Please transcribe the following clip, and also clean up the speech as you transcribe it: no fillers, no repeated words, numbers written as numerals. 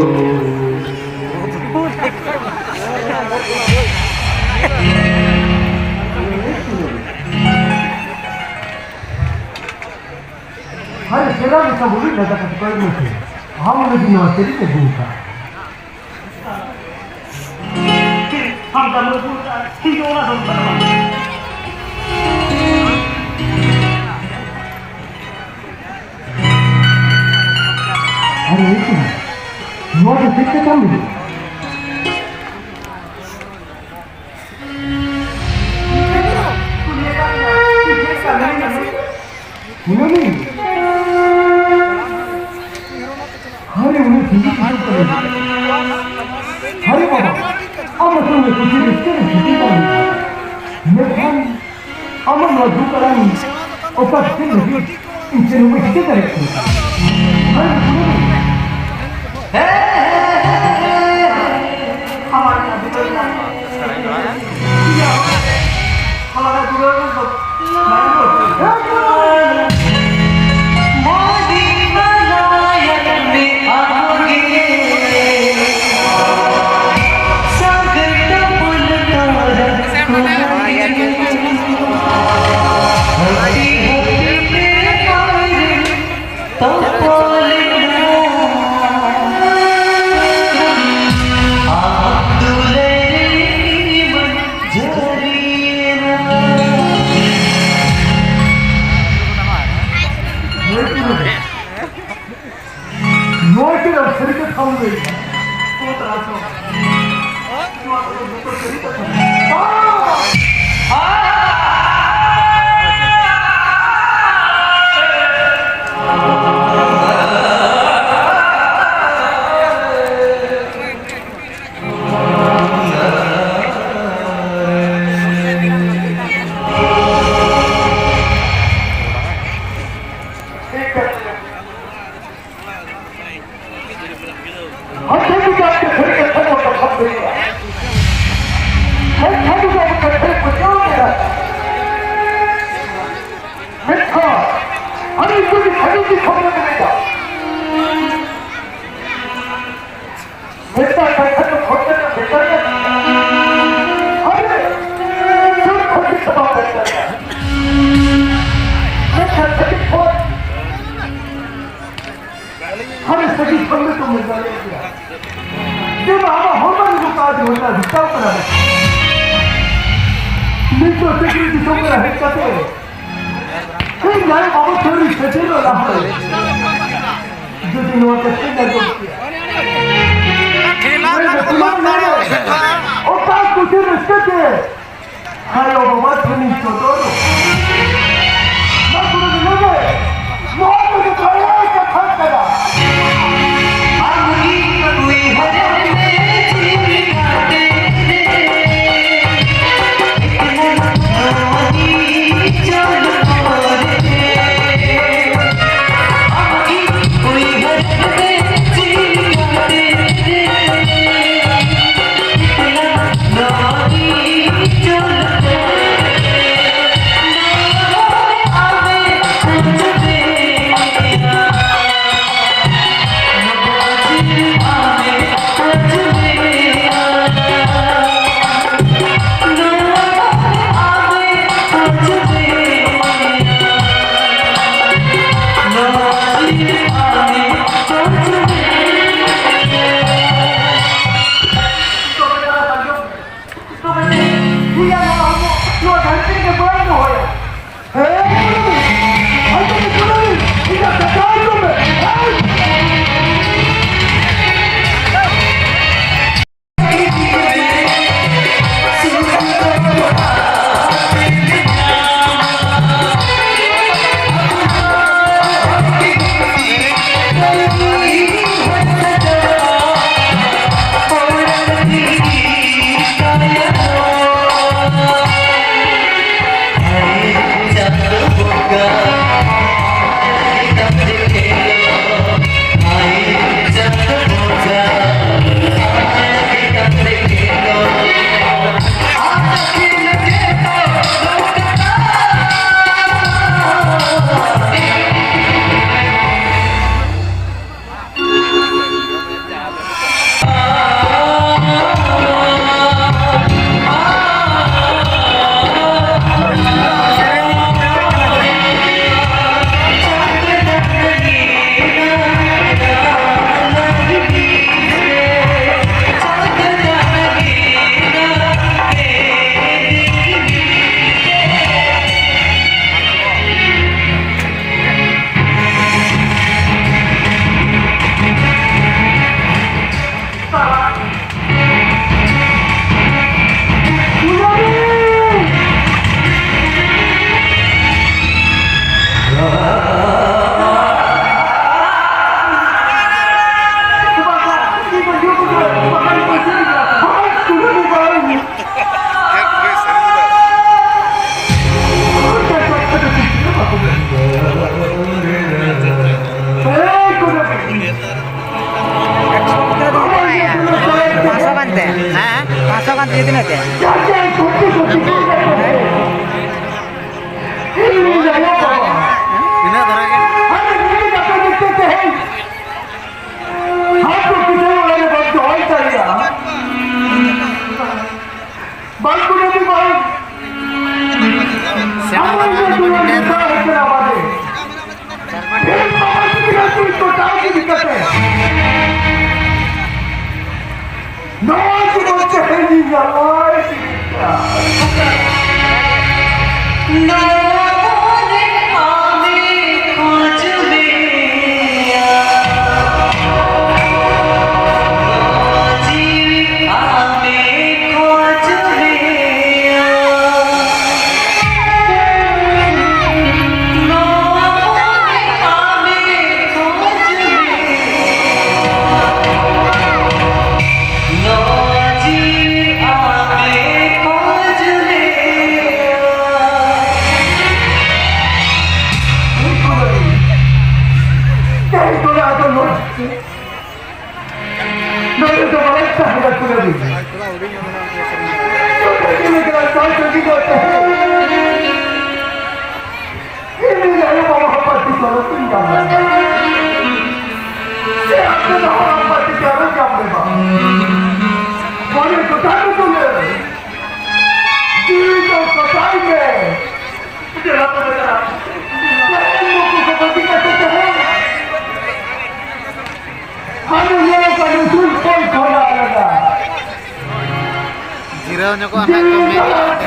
Hai, sekarang kita boleh datang ke sekolah ini. हम लगी नौकरी के दिन का हम तब ठीक होगा अरे नौकरी कितने कम मिली नहीं अरे उन्हें हिंदी की बात करें अरे बाबा अब मतलब मैं कुछ रिश्ते में हिंदी का नहीं मैं खान अमर मधु करानी और पर फिर नहीं इनसे लोग इसके तरह से अरे हमारे यहाँ भी हमारा दुर्गा तो kan dito natin. Jangan kunci ini saya bawa. Ini terakhir. Hari ini dapat dikte हैं. आप तो किसी वाले बात तो और चलेगा. बात को नहीं भाई. हमारे जो दुनिया में सारा है क्या बात है? एक बात की तो टाइम की दिक्कत है. नवाज बोलते हैं जी नवाज. Jiraunya kok anak